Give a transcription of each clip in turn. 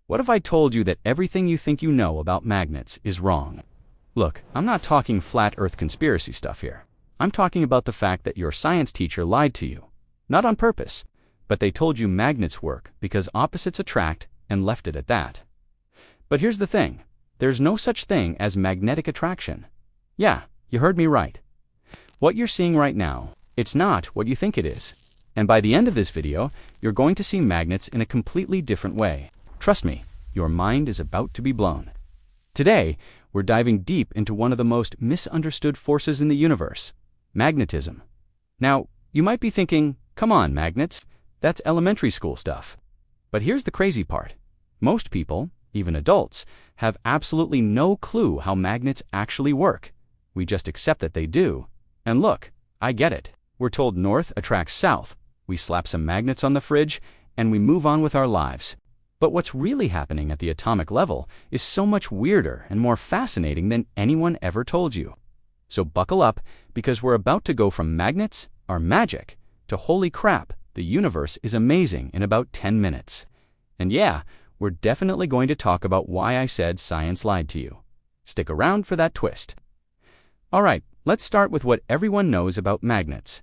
What if I told you that everything you think you know about magnets is wrong? Look, I'm not talking flat earth conspiracy stuff here. I'm talking about the fact that your science teacher lied to you. Not on purpose, but they told you magnets work because opposites attract and left it at that. But here's the thing. There's no such thing as magnetic attraction. Yeah, you heard me right. What you're seeing right now, it's not what you think it is. And by the end of this video, you're going to see magnets in a completely different way. Trust me, your mind is about to be blown. Today, we're diving deep into one of the most misunderstood forces in the universe, magnetism. Now, you might be thinking, come on, magnets, that's elementary school stuff. But here's the crazy part. Most people, even adults, have absolutely no clue how magnets actually work. We just accept that they do. And look, I get it. We're told north attracts south. We slap some magnets on the fridge, and we move on with our lives. But what's really happening at the atomic level is so much weirder and more fascinating than anyone ever told you. So buckle up, because we're about to go from magnets are magic to holy crap, the universe is amazing in about 10 minutes. And yeah, we're definitely going to talk about why I said science lied to you. Stick around for that twist. Alright, let's start with what everyone knows about magnets.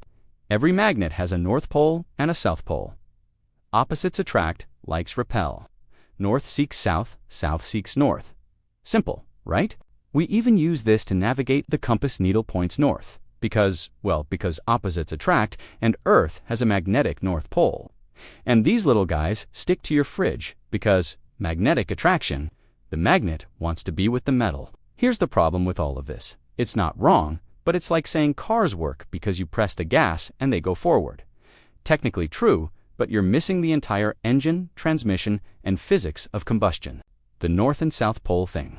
Every magnet has a north pole and a south pole. Opposites attract, likes repel. North seeks south, south seeks north. Simple, right? We even use this to navigate the compass needle points north, because opposites attract and Earth has a magnetic north pole. And these little guys stick to your fridge because magnetic attraction, the magnet wants to be with the metal. Here's the problem with all of this. It's not wrong, but it's like saying cars work because you press the gas and they go forward. Technically true, but you're missing the entire engine, transmission, and physics of combustion. The north and south pole thing.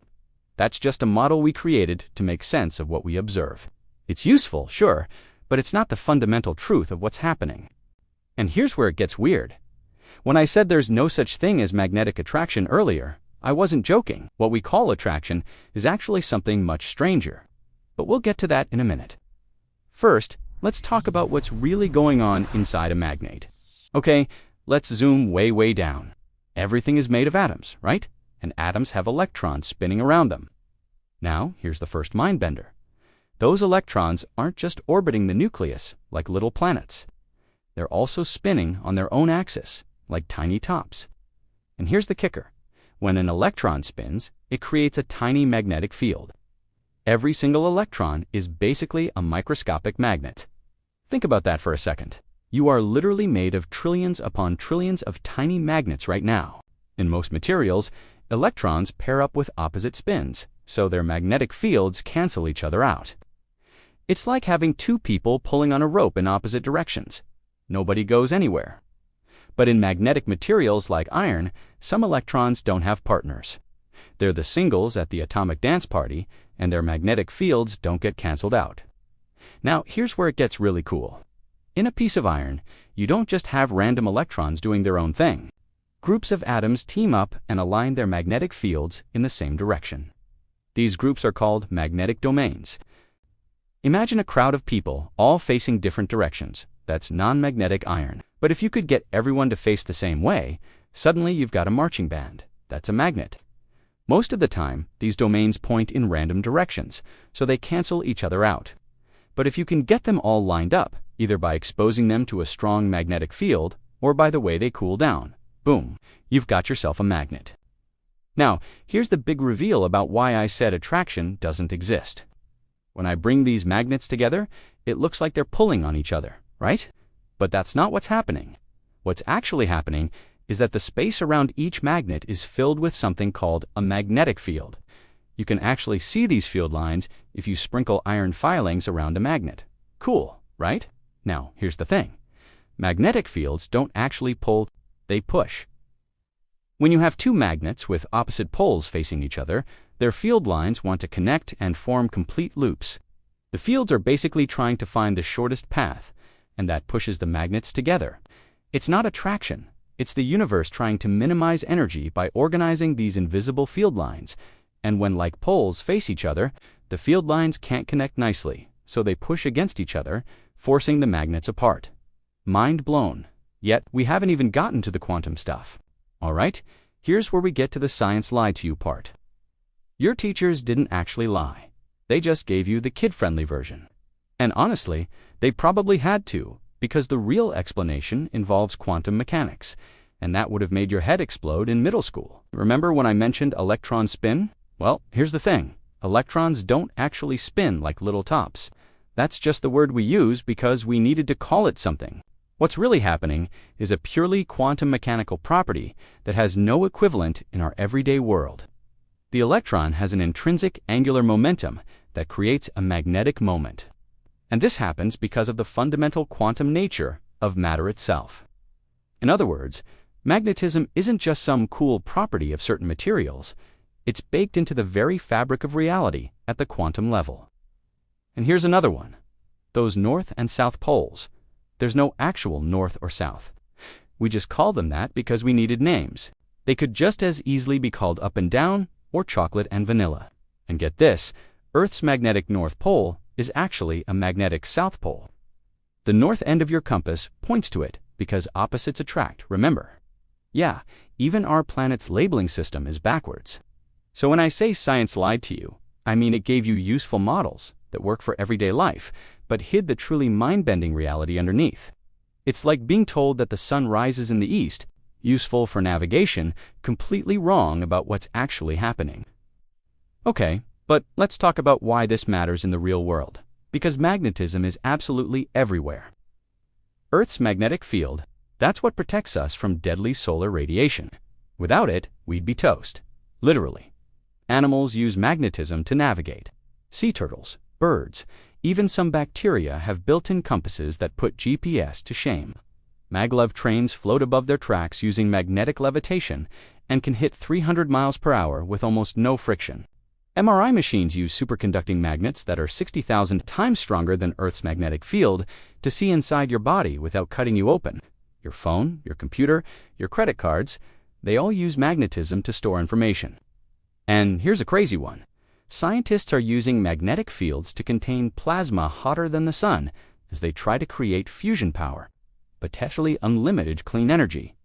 That's just a model we created to make sense of what we observe. It's useful, sure, but it's not the fundamental truth of what's happening. And here's where it gets weird. When I said there's no such thing as magnetic attraction earlier, I wasn't joking. What we call attraction is actually something much stranger. But we'll get to that in a minute. First, let's talk about what's really going on inside a magnet. Okay, let's zoom way down. Everything is made of atoms, right? And atoms have electrons spinning around them. Now, here's the first mind bender. Those electrons aren't just orbiting the nucleus like little planets. They're also spinning on their own axis, like tiny tops. And here's the kicker. When an electron spins, it creates a tiny magnetic field. Every single electron is basically a microscopic magnet. Think about that for a second. You are literally made of trillions upon trillions of tiny magnets right now. In most materials, electrons pair up with opposite spins, so their magnetic fields cancel each other out. It's like having two people pulling on a rope in opposite directions. Nobody goes anywhere. But in magnetic materials like iron, some electrons don't have partners. They're the singles at the atomic dance party, and their magnetic fields don't get canceled out. Now, here's where it gets really cool. In a piece of iron, you don't just have random electrons doing their own thing. Groups of atoms team up and align their magnetic fields in the same direction. These groups are called magnetic domains. Imagine a crowd of people all facing different directions. That's non-magnetic iron. But if you could get everyone to face the same way, suddenly you've got a marching band. That's a magnet. Most of the time, these domains point in random directions, so they cancel each other out. But if you can get them all lined up, either by exposing them to a strong magnetic field or by the way they cool down, boom, you've got yourself a magnet. Now, here's the big reveal about why I said attraction doesn't exist. When I bring these magnets together, it looks like they're pulling on each other, right? But that's not what's happening. What's actually happening is that the space around each magnet is filled with something called a magnetic field. You can actually see these field lines if you sprinkle iron filings around a magnet. Cool, right? Now, here's the thing. Magnetic fields don't actually pull, they push. When you have two magnets with opposite poles facing each other, their field lines want to connect and form complete loops. The fields are basically trying to find the shortest path, and that pushes the magnets together. It's not attraction. It's the universe trying to minimize energy by organizing these invisible field lines. And when like poles face each other, the field lines can't connect nicely, so they push against each other, forcing the magnets apart. Mind blown. Yet, we haven't even gotten to the quantum stuff. All right, Here's where we get to the science lied to you part. Your teachers didn't actually lie. They just gave you the kid-friendly version. And honestly, they probably had to, because the real explanation involves quantum mechanics, and that would have made your head explode in middle school. Remember when I mentioned electron spin? Well, here's the thing. Electrons don't actually spin like little tops. That's just the word we use because we needed to call it something. What's really happening is a purely quantum mechanical property that has no equivalent in our everyday world. The electron has an intrinsic angular momentum that creates a magnetic moment. And this happens because of the fundamental quantum nature of matter itself. In other words, magnetism isn't just some cool property of certain materials. It's baked into the very fabric of reality at the quantum level. And here's another one. Those north and south poles. There's no actual north or south. We just call them that because we needed names. They could just as easily be called up and down or chocolate and vanilla. And get this, Earth's magnetic north pole is actually a magnetic south pole. The north end of your compass points to it because opposites attract, remember? Yeah, even our planet's labeling system is backwards. So when I say science lied to you, I mean it gave you useful models that work for everyday life, but hid the truly mind-bending reality underneath. It's like being told that the sun rises in the east, useful for navigation, completely wrong about what's actually happening. Okay, but let's talk about why this matters in the real world, because magnetism is absolutely everywhere. Earth's magnetic field, that's what protects us from deadly solar radiation. Without it, we'd be toast. Literally. Animals use magnetism to navigate. Sea turtles, birds, even some bacteria have built-in compasses that put GPS to shame. Maglev trains float above their tracks using magnetic levitation and can hit 300 miles per hour with almost no friction. MRI machines use superconducting magnets that are 60,000 times stronger than Earth's magnetic field to see inside your body without cutting you open. Your phone, your computer, your credit cards, they all use magnetism to store information. And here's a crazy one. Scientists are using magnetic fields to contain plasma hotter than the sun as they try to create fusion power, potentially unlimited clean energy.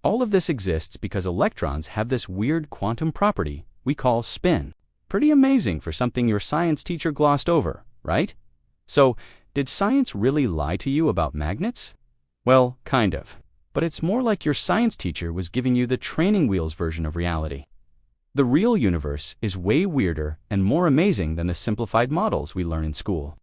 All of this exists because electrons have this weird quantum property we call spin. Pretty amazing for something your science teacher glossed over, right? So, did science really lie to you about magnets? Well, kind of. But it's more like your science teacher was giving you the training wheels version of reality. The real universe is way weirder and more amazing than the simplified models we learn in school.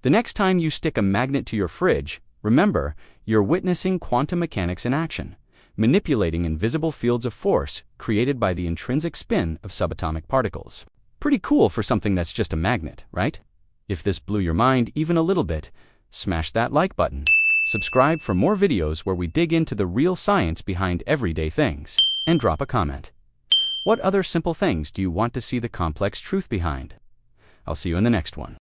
The next time you stick a magnet to your fridge, remember, you're witnessing quantum mechanics in action, manipulating invisible fields of force created by the intrinsic spin of subatomic particles. Pretty cool for something that's just a magnet, right? If this blew your mind even a little bit, smash that like button. Subscribe for more videos where we dig into the real science behind everyday things. And drop a comment. What other simple things do you want to see the complex truth behind? I'll see you in the next one.